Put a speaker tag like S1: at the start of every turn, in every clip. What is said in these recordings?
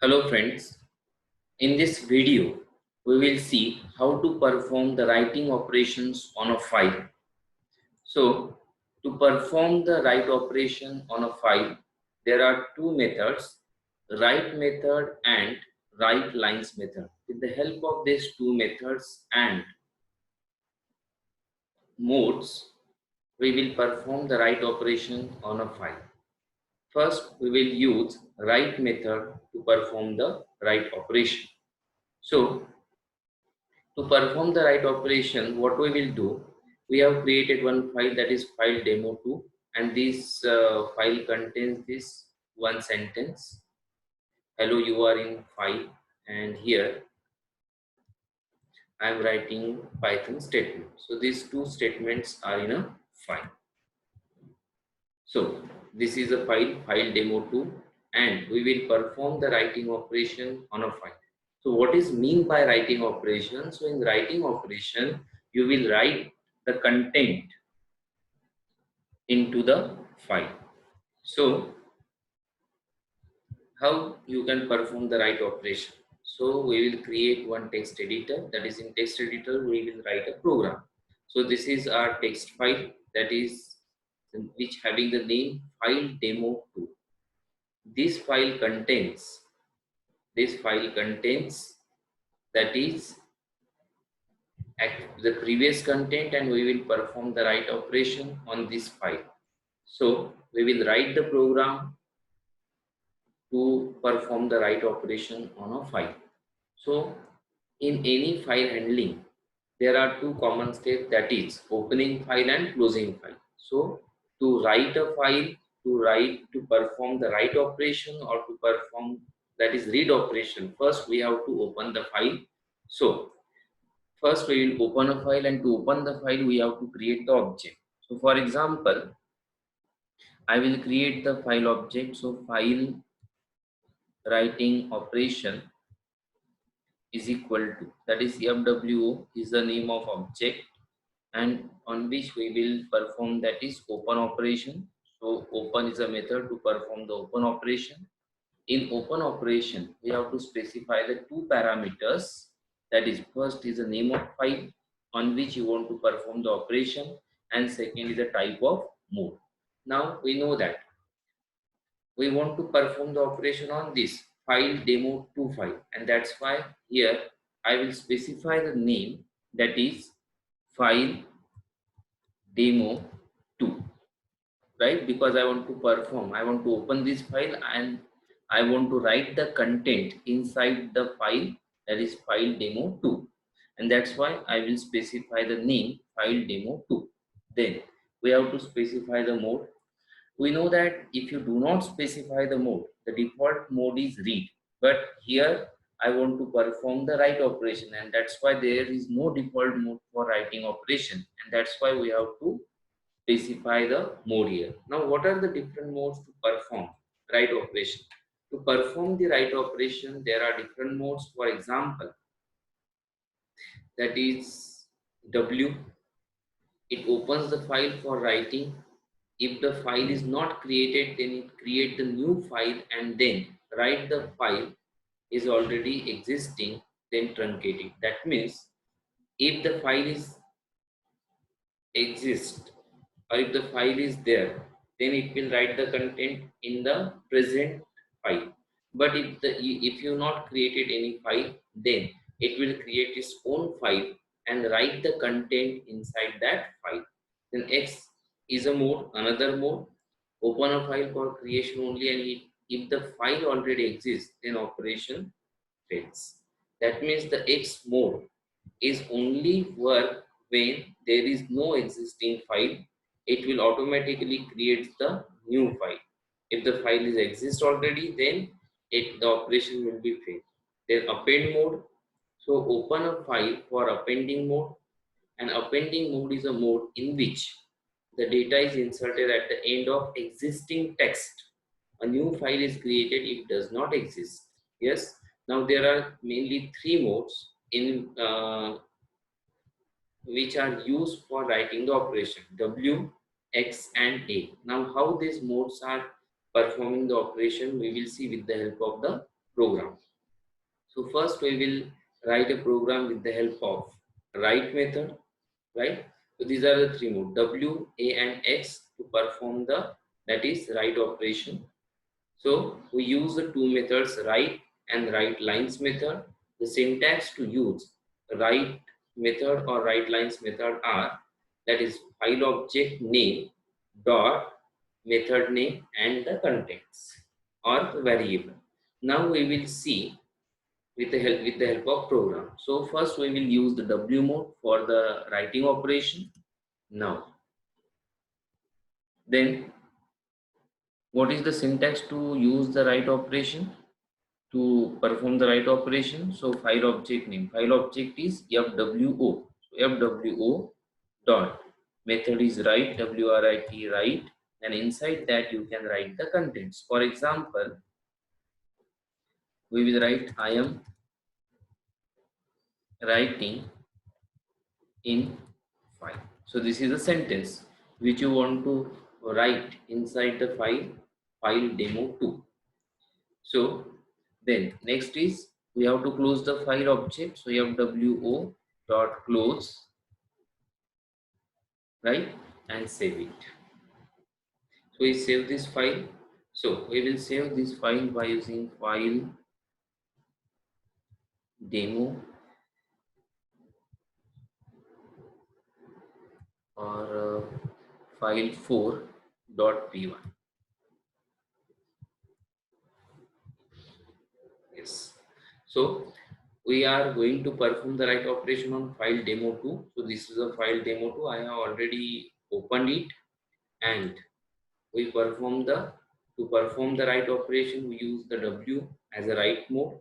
S1: Hello friends, in this video we will see how to perform the writing operations on a file. So to perform the write operation on a file, there are two methods, write method and write lines method. With the help of these two methods and modes, we will perform the write operation on a file. First, we will use write method to perform the write operation. So to perform the write operation, what we will do, we have created one file, that is file demo2, and this file contains this one sentence. Hello, you are in file, and here I am writing Python statement. So these two statements are in a file. So this is a file demo2, and we will perform the writing operation on a file. So what is mean by writing operation? So in writing operation, you will write the content into the file. So how you can perform the write operation? So we will create one text editor. That is, in text editor we will write a program. So this is our text file, that is which having the name file demo2. This file contains that is the previous content, and we will perform the write operation on this file. So we will write the program to perform the write operation on a file. So in any file handling, there are two common steps, that is opening file and closing file. So to write a file, to perform the write operation or to perform, that is read operation, first we have to open the file. So first we will open a file, and to open the file we have to create the object. So for example, I will create the file object. So file writing operation is equal to, that is fwo is the name of object, and on which we will perform, that is open operation. So open is a method to perform the open operation. In open operation, we have to specify the two parameters, that is first is the name of file on which you want to perform the operation, and second is the type of mode. Now we know that we want to perform the operation on this file demo2 file, and that's why here I will specify the name, that is file demo2, right? Because I want to perform, I want to open this file, and I want to write the content inside the file, that is file demo2, and that's why I will specify the name file demo2. Then we have to specify the mode. We know that if you do not specify the mode, the default mode is read, but here I want to perform the write operation, and that's why there is no default mode for writing operation, and that's why we have to specify the mode here. Now what are the different modes to perform write operation? To perform the write operation, there are different modes. For example, that is W, it opens the file for writing. If the file is not created, then it create the new file, and then write the file is already existing, then truncate it. That means if the file is exist, or if the file is there, then it will write the content in the present file. But if you not created any file, then it will create its own file and write the content inside that file. Then X is a mode, another mode, open a file for creation only, and if the file already exists, then operation fails. That means the X mode is only work when there is no existing file. It will automatically create the new file. If the file is exist already, then the operation will be failed. Then append mode. So open a file for appending mode, and appending mode is a mode in which the data is inserted at the end of existing text. A new file is created if it does not exist. Yes. Now there are mainly three modes in which are used for writing the operation: W, X, and A. Now how these modes are performing the operation, we will see with the help of the program. So first we will write a program with the help of write method, right? So these are the three modes, W, A and X, to perform the, that is, write operation. So we use the two methods, write and write lines method. The syntax to use write method or write lines method are, that is, file object name dot method name and the contents or variable. Now we will see with the help of program. So first we will use the W mode for the writing operation. Now then, what is the syntax to use the write operation? To perform the write operation, so file object name, file object is FWO. So FWO dot method is write, WRIT, write, and inside that you can write the contents. For example, we will write I am writing in file. So this is a sentence which you want to write inside the file demo2. So then next is we have to close the file object. So FWO dot close, right, and save it. So we save this file. So we will save this file by using file demo or file4.py. Yes. So we are going to perform the write operation on file demo2. So this is a file demo2. I have already opened it, and we perform the, to perform the write operation we use the W as a write mode.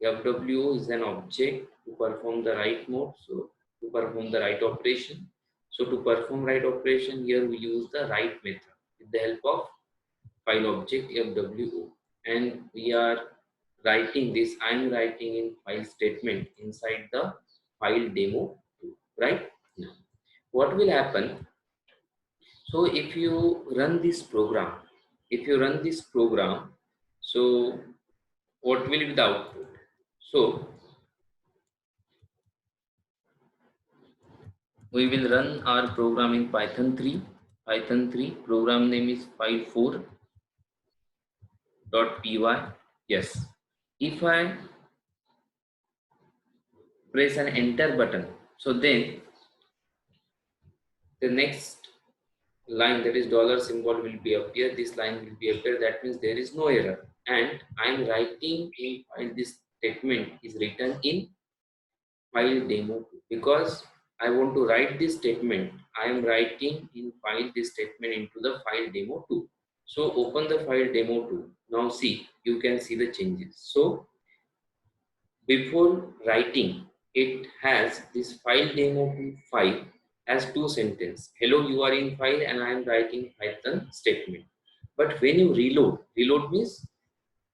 S1: FWO is an object to perform the write mode, so to perform the write operation. So to perform write operation, here we use the write method with the help of file object FWO, and we are writing this, I am writing in file statement inside the file demo 2, right? Now what will happen? So if you run this program, so what will be the output? So we will run our program in Python 3. Python 3 program name is file4.py. Yes. If I press an enter button, so then the next line, that is dollar symbol, will be appear. This line will be appear. That means there is no error. And I am writing in file, this statement is written in file demo 2 because I want to write this statement. I am writing in file this statement into the file demo 2. So open the file demo 2. Now see, you can see the changes. So before writing, it has this file demo 2 file has two sentences. Hello, you are in file and I am writing Python statement. But when you reload means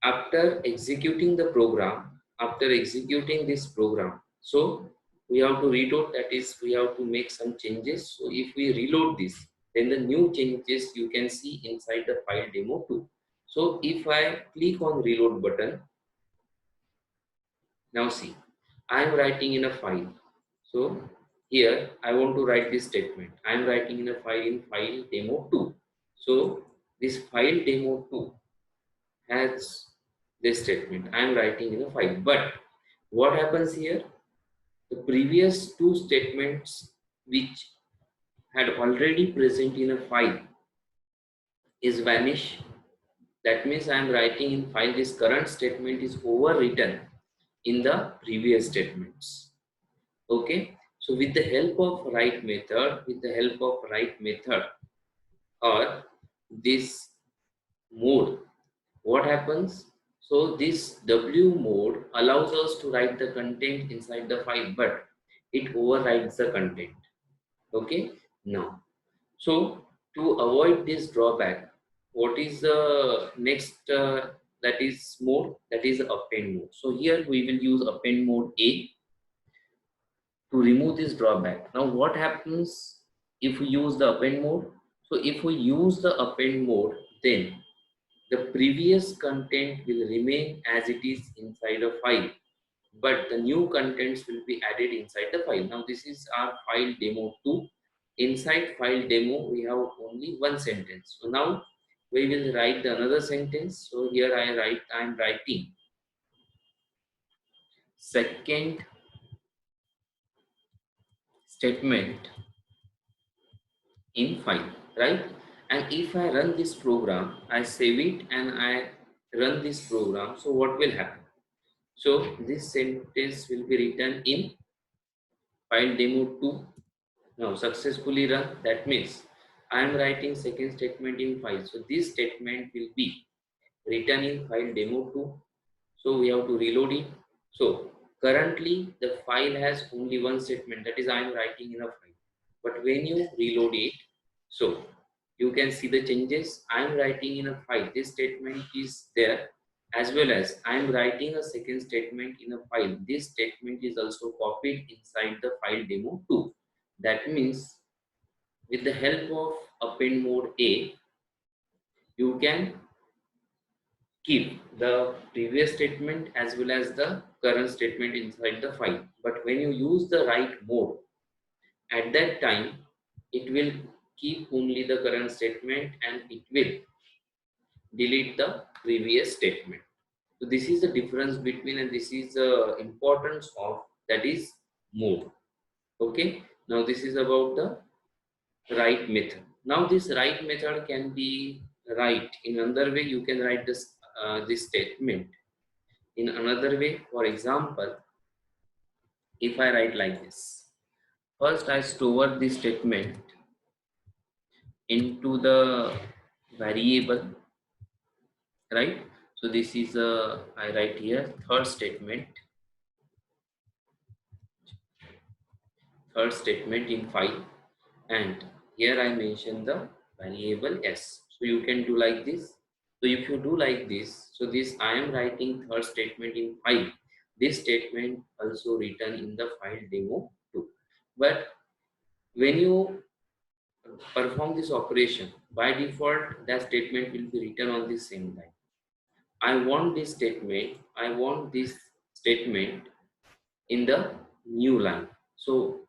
S1: after executing the program, after executing this program, so we have to reload, that is we have to make some changes. So if we reload this, then the new changes you can see inside the file demo 2. So if I click on reload button, now see, I am writing in a file. So here I want to write this statement. I am writing in a file in file demo 2. So this file demo 2 has this statement. I am writing in a file. But what happens here? The previous two statements which had already present in a file is vanish. That means I am writing in file. This current statement is overwritten in the previous statements. Okay. So with the help of write method, or this mode, what happens? So this W mode allows us to write the content inside the file, but it overrides the content. Okay. Now, so to avoid this drawback, what is the next that is mode? That is append mode. So here we will use append mode A to remove this drawback. Now what happens if we use the append mode? So if we use the append mode, then the previous content will remain as it is inside a file, but the new contents will be added inside the file. Now this is our file demo 2. Inside file demo, we have only one sentence. So now we will write the another sentence. So here I am writing second statement in file, right? And if I run this program, I save it and I run this program. So what will happen? So this sentence will be written in file demo 2. Now successfully run. That means I am writing second statement in file. So this statement will be written in file demo 2. So we have to reload it. So currently the file has only one statement, that is I am writing in a file. But when you reload it, so you can see the changes. I am writing in a file. This statement is there, as well as I am writing a second statement in a file. This statement is also copied inside the file demo 2. That means with the help of append mode A, you can keep the previous statement as well as the current statement inside the file. But when you use the write mode, at that time it will keep only the current statement and it will delete the previous statement. So this is the difference between, and this is the importance of, that is mode. Okay, now this is about the write method. Now this write method can be write in another way. You can write this statement in another way. For example, if I write like this, first I store this statement into the variable, right? So this is I write here third statement in file, and here I mention the variable s. So you can do like this. So if you do like this, so this I am writing third statement in file. This statement also written in the file demo 2. But when you perform this operation, by default that statement will be written on the same line. I want this statement in the new line. So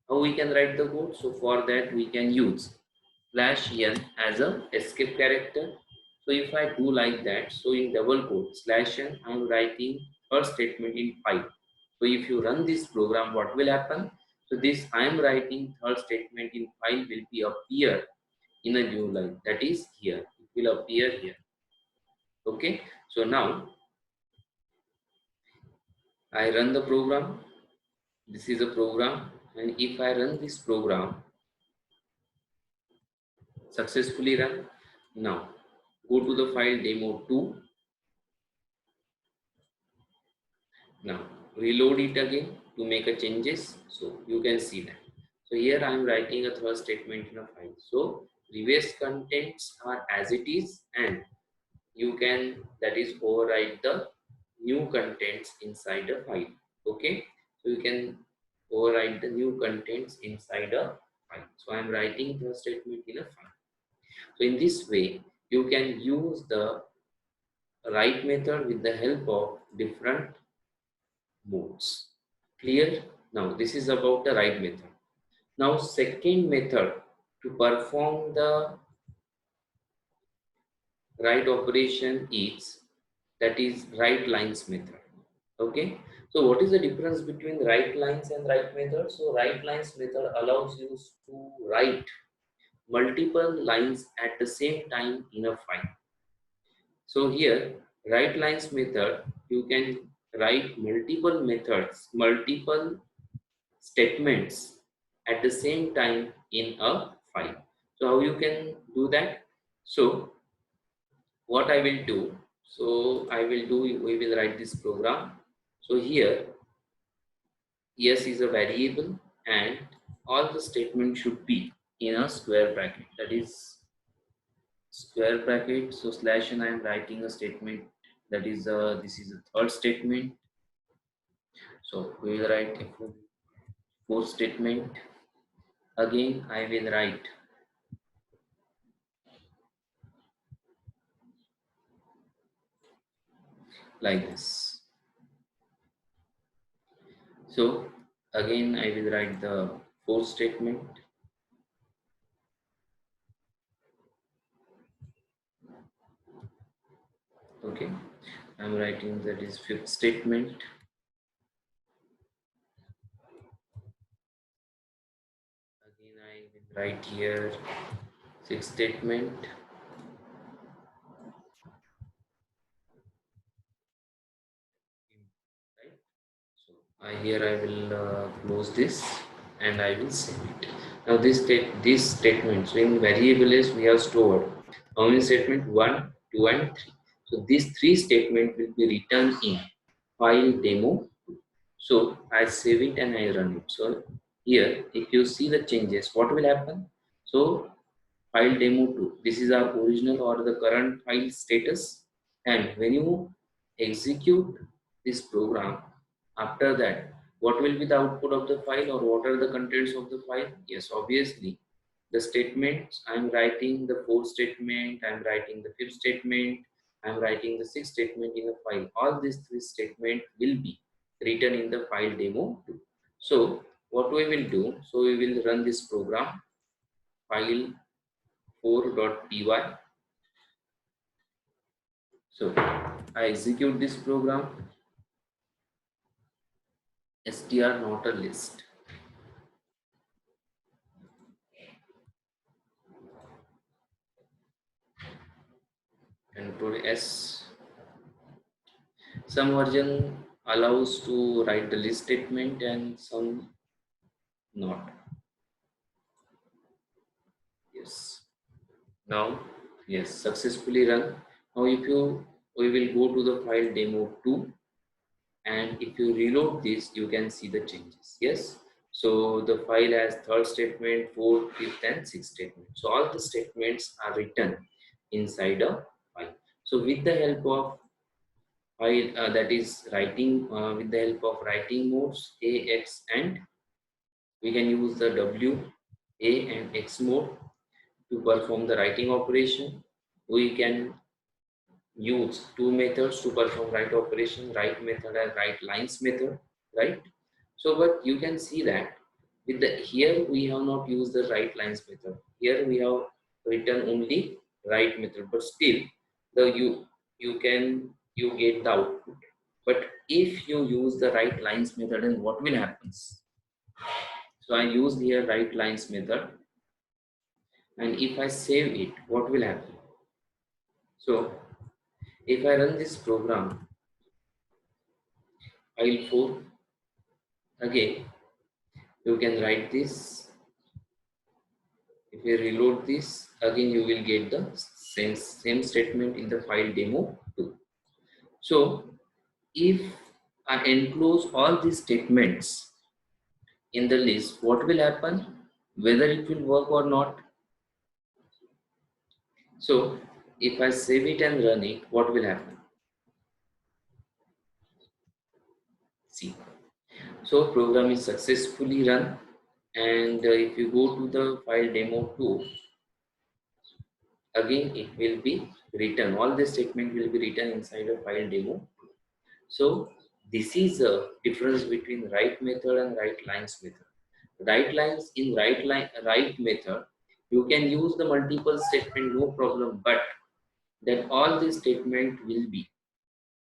S1: how we can write the code? So for that we can use /n as a escape character. So if I do like that, so in double quote /n, I am writing first statement in file. So if you run this program, what will happen? So this I am writing third statement in file will be appear in a new line, that is here. It will appear here. Okay. So now I run the program. This is a program, and if I run this program, successfully run. Now go to the file demo 2. Now reload it again to make a changes. So you can see that. So here I am writing a third statement in a file. So previous contents are as it is, and you can, that is, override the new contents inside a file. Okay, so you can override the new contents inside a file. So I am writing the statement in a file. So in this way you can use the write method with the help of different modes. Clear? Now this is about the write method. Now second method to perform the write operation is, that is write lines method. Okay, so what is the difference between write lines and write method? So write lines method allows you to write multiple lines at the same time in a file. So here write lines method, you can write multiple statements at the same time in a file. So how you can do that? So what I will do, we will write this program. So here yes is a variable, and all the statements should be in a square bracket, that is square bracket. So /n, I am writing a statement, that is this is a third statement. So we will write a fourth statement. Again I will write like this. So again I will write the fourth statement. Okay, I'm writing that is fifth statement. Again I will write here sixth statement. Right. So here I will close this and I will save it. Now these statements in variables we have stored how many statement 1, 2 and 3. So these three statements will be written in file demo. So I save it and I run it. So here if you see the changes, what will happen? So file demo 2, this is our original or the current file status, and when you execute this program, after that what will be the output of the file or what are the contents of the file? Yes, obviously the statements I'm writing, the fourth statement, I'm writing the fifth statement, I'm writing the sixth statement in the file. All these three statements will be written in the file demo 2. So what we will do, so we will run this program file 4.py. So I execute this program, str not a list, control S. Some version allows to write the list statement and some not. Yes. Now, yes, successfully run. Now if you, we will go to the file demo 2, and if you reload this you can see the changes. Yes, so the file has third statement, fourth, fifth and sixth statement. So all the statements are written inside a file. So with the help of file that is writing with the help of writing modes A, X and we can use the W, A and X mode to perform the writing operation. We can use two methods to perform write operation, write method and write lines method, right? So but you can see that with the here we have not used the write lines method. Here we have written only write method, but still the you get the output. But if you use the write lines method, then what will happens? So I use here write lines method, and if I save it, what will happen? So if I run this program file 4, again you can write this. If you reload this, again you will get the same statement in the file demo 2. So if I enclose all these statements in the list, what will happen? Whether it will work or not. So if I save it and run it, what will happen? See. So program is successfully run, and if you go to the file demo 2, again it will be written. All the statement will be written inside a file demo. So this is a difference between write method and write lines method. Write lines in write method, you can use the multiple statement, no problem, but then all the statement will be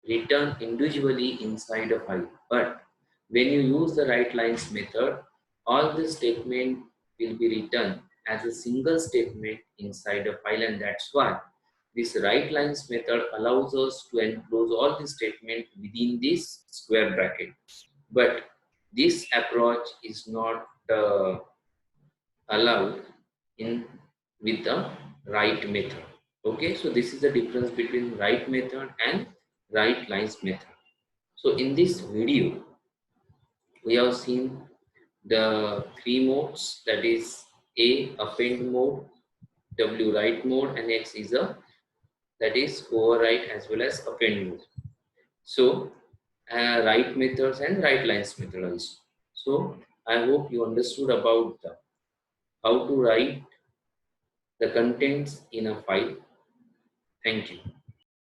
S1: written individually inside a file. But when you use the write lines method, all the statement will be written as a single statement inside a file, and that's why this write lines method allows us to enclose all the statement within this square bracket. But this approach is not allowed in with the write method. Okay, so this is the difference between write method and write lines method. So in this video, we have seen the three modes, that is A append mode, W write mode, and X is a that is overwrite as well as append mode. So write methods and write lines method also. So I hope you understood about how to write the contents in a file. Thank you.